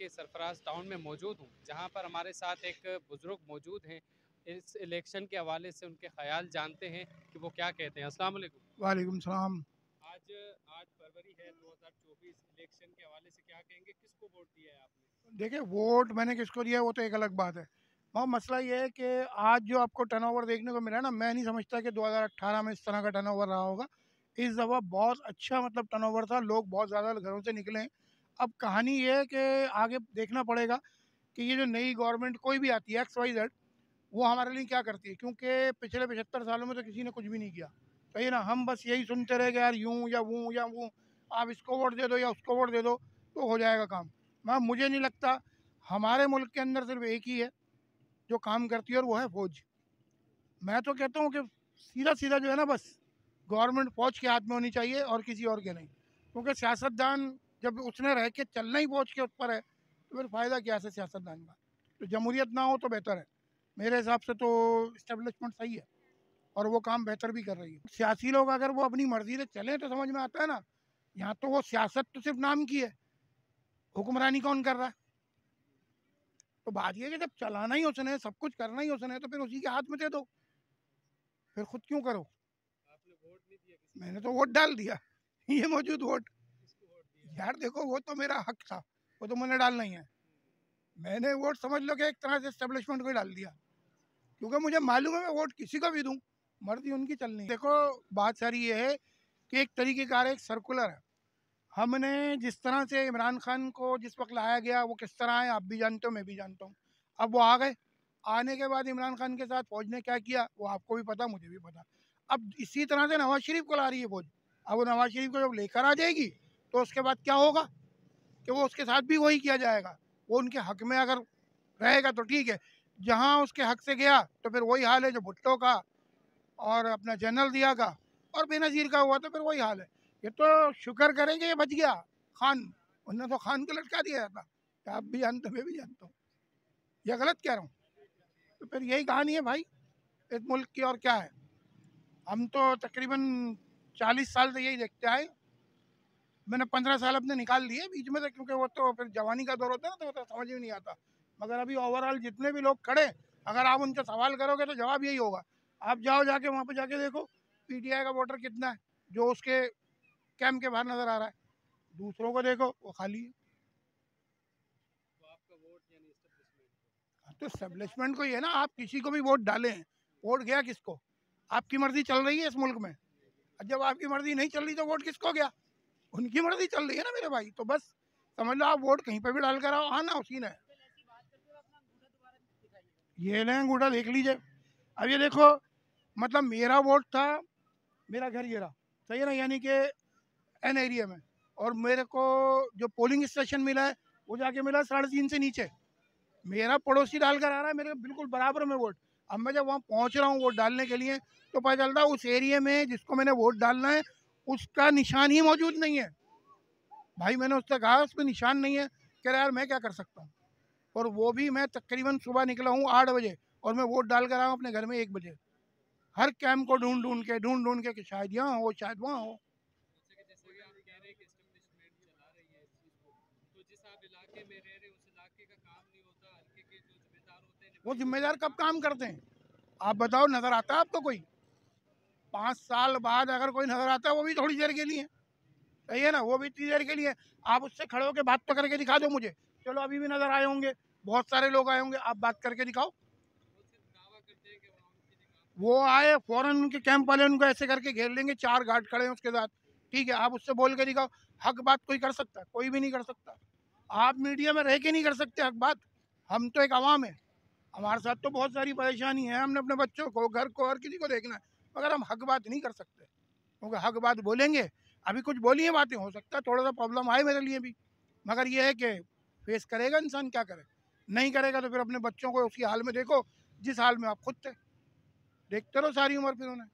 के सरफराज टाउन में मौजूद हूँ, जहाँ पर हमारे साथ एक बुज़ुर्ग मौजूद हैं। इस इलेक्शन के हवाले से उनके ख़याल जानते हैं कि वो क्या कहते हैं। अस्सलाम वालेकुम। वालेकुम सलाम। आज आज फरवरी है 2024, इलेक्शन के हवाले से क्या कहेंगे, किसको वोट दिया है आपने? देखिए, वोट मैंने किसको दिया है वो तो एक अलग बात है। और मसला ये है कि आज जो आपको टर्नओवर देखने को मिला है ना, मैं नहीं समझता कि 2018 में इस तरह का टर्नओवर रहा होगा। इस दफ़ा बहुत अच्छा मतलब टर्नओवर था, लोग बहुत ज़्यादा घरों से निकले हैं। अब कहानी ये है कि आगे देखना पड़ेगा कि ये जो नई गवर्नमेंट कोई भी आती है एक्स वाई जेड, वो हमारे लिए क्या करती है, क्योंकि पिछले 75 सालों में तो किसी ने कुछ भी नहीं किया। सही है ना, हम बस यही सुनते रहे कि यार यूँ या वो या वो, आप इसको वोट दे दो या उसको वोट दे दो तो हो जाएगा काम। मुझे नहीं लगता। हमारे मुल्क के अंदर सिर्फ एक ही है जो काम करती है और वो है फौज। मैं तो कहता हूँ कि सीधा सीधा जो है ना, बस गवर्नमेंट फौज के हाथ में होनी चाहिए और किसी और के नहीं, क्योंकि सियासतदान जब उसने रह के चलना ही फौज के ऊपर है तो फिर फ़ायदा क्या है सियासतदान का। तो जमहूरियत ना हो तो बेहतर है। मेरे हिसाब से तो इस्टेब्लिशमेंट सही है और वो काम बेहतर भी कर रही है। सियासी लोग अगर वो अपनी मर्जी से चलें तो समझ में आता है ना। यहाँ तो वो सियासत तो सिर्फ नाम की है, हुक्मरानी कौन कर रहा है। तो बात ये है कि जब चलाना ही उसने, सब कुछ करना ही उसने, तो फिर उसी के हाथ में दे दो, फिर खुद क्यों करो। आपने वोट नहीं दिया किसी मैंने तो वोट डाल दिया। ये मौजूद वोट। किसको वोट दिया? यार देखो, वो तो मेरा हक था, वो तो मैंने डालना ही है। मैंने वोट समझ लो कि एक तरह से एस्टेब्लिशमेंट को ही डाल दिया, क्योंकि मुझे मालूम है मैं वोट किसी को भी दूं, मर्जी उनकी चलनी है। देखो, बात सारी ये है कि एक तरीके का एक सर्कुलर है। हमने जिस तरह से इमरान खान को जिस वक्त लाया गया वो किस तरह है आप भी जानते हो, मैं भी जानता हूँ। अब वो आ गए, आने के बाद इमरान खान के साथ फौज ने क्या किया वो आपको भी पता, मुझे भी पता। अब इसी तरह से नवाज शरीफ को ला रही है फौज। अब वो नवाज शरीफ को जब लेकर आ जाएगी तो उसके बाद क्या होगा कि वो उसके साथ भी वही किया जाएगा। वो उनके हक में अगर रहेगा तो ठीक है, जहाँ उसके हक से गया तो फिर वही हाल है जो भुट्टो का और अपना जनरल दिया का और बेनज़ीर का हुआ, तो फिर वही हाल है। ये तो शुक्र करेंगे ये बच गया खान, उन्होंने तो खान को लटका दिया था। आप भी जानते हो, मैं भी जानता हूँ, ये गलत कह रहा हूँ। तो फिर यही कहानी है भाई इस मुल्क की, और क्या है। हम तो तकरीबन 40 साल से यही देखते आए। मैंने 15 साल अपने निकाल लिए बीच में से, क्योंकि वो तो फिर जवानी का दौर होता है ना, तो वो तो समझ में नहीं आता। मगर अभी ओवरऑल जितने भी लोग खड़े, अगर आप उनसे सवाल करोगे तो जवाब यही होगा। आप जाओ जाके वहाँ पे जाके देखो पीटीआई का वोटर कितना है जो उसके कैंप के बाहर नजर आ रहा है, दूसरों को देखो वो खाली है। तो आपका वोट यानी एस्टेब्लिशमेंट तो एस्टेब्लिशमेंट को ही है ना, आप किसी को भी वोट डालें, वोट गया किसको। आपकी मर्जी चल रही है इस मुल्क में, और जब आपकी मर्जी नहीं चल रही तो वोट किसको गया। उनकी मर्जी चल रही है ना मेरे भाई, तो बस समझ लो आप वोट कहीं पे भी डाल कर आओ, आना उसी ने। ये लें अंगूठा देख लीजिए। अब ये देखो, मतलब मेरा वोट था, मेरा घर ये रहा, सही है ना, यानी कि एन एरिया में। और मेरे को जो पोलिंग स्टेशन मिला है वो जाके मिला 3.5 से नीचे। मेरा पड़ोसी डाल कर आ रहा है मेरे बिल्कुल बराबर में वोट। अब मैं जब वहाँ पहुँच रहा हूँ वोट डालने के लिए तो पता चलता है उस एरिया में जिसको मैंने वोट डालना है उसका निशान ही मौजूद नहीं है। भाई मैंने उससे कहा उस पर निशान नहीं है, कह रहा यार मैं क्या कर सकता हूँ। और वो भी मैं तकरीबन सुबह निकला हूँ 8 बजे और मैं वोट डाल कर आया हूँ अपने घर में 1 बजे। हर कैंप को ढूंढ ढूंढ के कि शायद यहाँ हो शायद वहाँ हो। जैसे कि आप कह रहे हैं कि एस्टेब्लिशमेंट चला रही है इस चीज़ को, तो जिस आप इलाके में रह रहे हैं उस इलाके का काम नहीं होता, हल्के के जो जिम्मेदार होते हैं वो निभाइए उनका जिम्मेदार कब काम। काम करते हैं आप बताओ, नजर आता है आपको कोई? 5 साल बाद अगर कोई नजर आता है वो भी थोड़ी देर के लिए, सही है ना, वो भी इतनी देर के लिए। आप उससे खड़े होकर बात तो करके दिखा दो मुझे। चलो अभी भी नजर आए होंगे, बहुत सारे लोग आए होंगे, आप बात करके दिखाओ। वो सिर्फ दावा करते हैं कि वहाँ उनके लिए काम वो करते हैं। आए फौरन उनके कैंप वाले उनको ऐसे करके घेर लेंगे, 4 गार्ड खड़े हैं उसके साथ, ठीक है, आप उससे बोल के दिखाओ। हक बात कोई कर सकता है? कोई भी नहीं कर सकता। आप मीडिया में रह के नहीं कर सकते हक बात। हम तो एक आवाम है, हमारे साथ तो बहुत सारी परेशानी है, हमने अपने बच्चों को, घर को, हर किसी को देखना है, मगर हम हक बात नहीं कर सकते, क्योंकि हक बात बोलेंगे। अभी कुछ बोली है बातें, हो सकता है थोड़ा सा प्रॉब्लम आए मेरे लिए भी, मगर ये है कि फेस करेगा इंसान, क्या करे। नहीं करेगा तो फिर अपने बच्चों को उसी हाल में देखो जिस हाल में आप खुद थे, देखते रहो सारी उम्र फिर उन्हें।